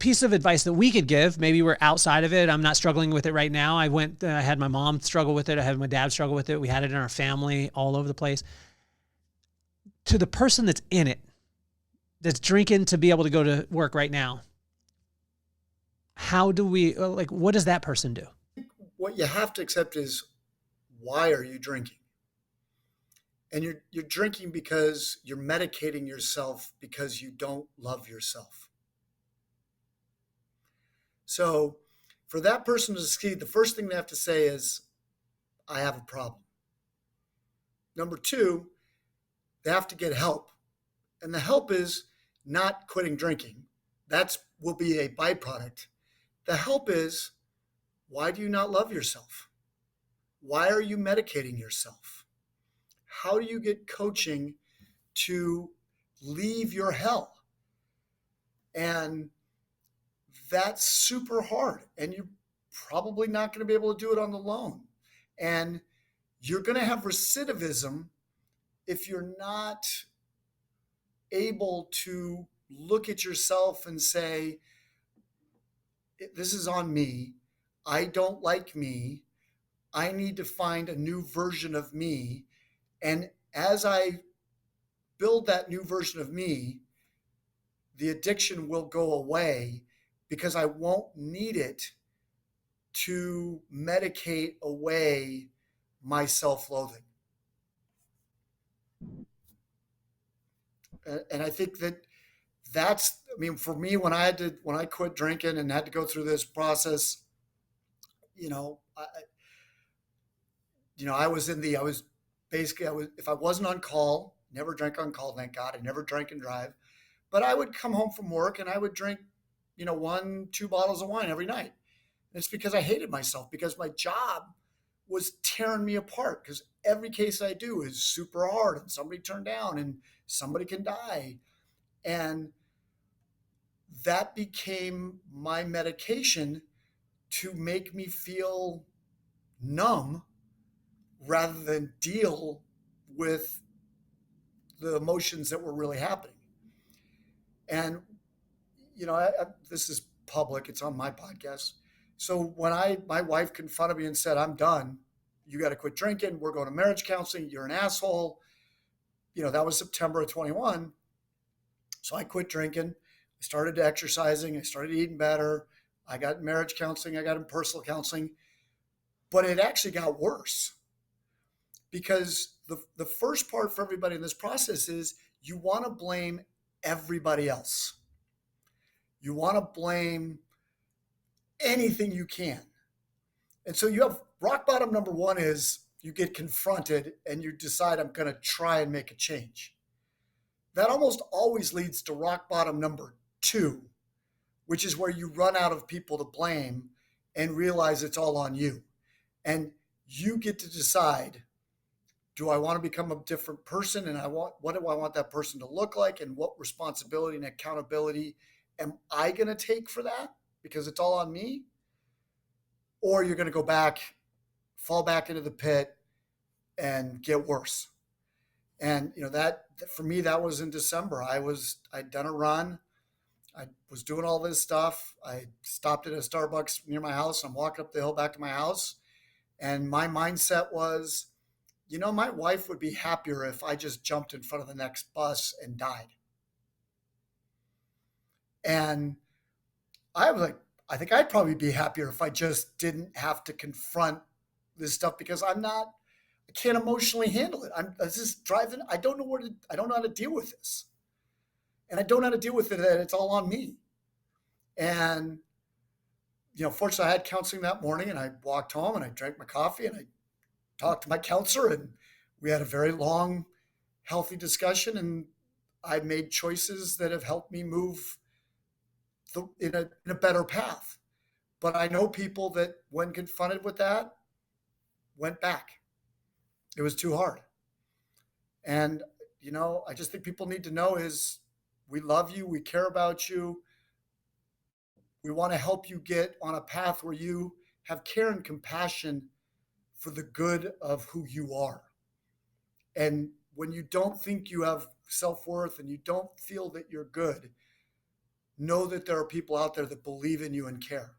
piece of advice that we could give, maybe we're outside of it. I'm not struggling with it right now. I had my mom struggle with it. I had my dad struggle with it. We had it in our family all over the place. To the person that's in it, that's drinking to be able to go to work right now, how do we, like, what does that person do? What you have to accept is, why are you drinking? And you're drinking because you're medicating yourself because you don't love yourself. So for that person to succeed, the first thing they have to say is, I have a problem. Number two, they have to get help. And the help is not quitting drinking. That will be a byproduct. The help is, why do you not love yourself? Why are you medicating yourself? How do you get coaching to leave your hell? And that's super hard. And you're probably not going to be able to do it on the loan. And you're going to have recidivism if you're not able to look at yourself and say, this is on me. I don't like me. I need to find a new version of me. And as I build that new version of me, the addiction will go away because I won't need it to medicate away my self-loathing. And I think I mean, for me, when I quit drinking and had to go through this process, you know, I, I was if I wasn't on call, never drank on call, thank God. I never drank and drive, but I would come home from work and I would drink, 1, 2 bottles of wine every night. And it's because I hated myself, because my job was tearing me apart, because every case I do is super hard and somebody turned down and somebody can die. And that became my medication to make me feel numb rather than deal with the emotions that were really happening. And, this is public, it's on my podcast. So when my wife confronted me and said, I'm done, you got to quit drinking, we're going to marriage counseling, you're an asshole. That was September of 21. So I quit drinking. I started exercising. I started eating better. I got marriage counseling. I got in personal counseling. But it actually got worse, because the first part for everybody in this process is you want to blame everybody else. You want to blame anything you can. And so you have rock bottom number one is you get confronted and you decide, I'm going to try and make a change. That almost always leads to rock bottom number two, which is where you run out of people to blame and realize it's all on you. And you get to decide, do I want to become a different person? And what do I want that person to look like? And what responsibility and accountability am I going to take for that? Because it's all on me. Or you're going to fall back into the pit and get worse. And, that for me, that was in December. I'd done a run. I was doing all this stuff. I stopped at a Starbucks near my house. I'm walking up the hill back to my house. And my mindset was, my wife would be happier if I just jumped in front of the next bus and died. And I was like, I think I'd probably be happier if I just didn't have to confront this stuff, because I can't emotionally handle it. I'm just driving. I don't know how to deal with this. And I don't know how to deal with it, and it's all on me. And, fortunately I had counseling that morning, and I walked home and I drank my coffee and I talked to my counselor, and we had a very long, healthy discussion. And I made choices that have helped me move in a better path. But I know people that, when confronted with that, went back. It was too hard. And, I just think people need to know is, we love you. We care about you. We want to help you get on a path where you have care and compassion for the good of who you are. And when you don't think you have self-worth and you don't feel that you're good, know that there are people out there that believe in you and care.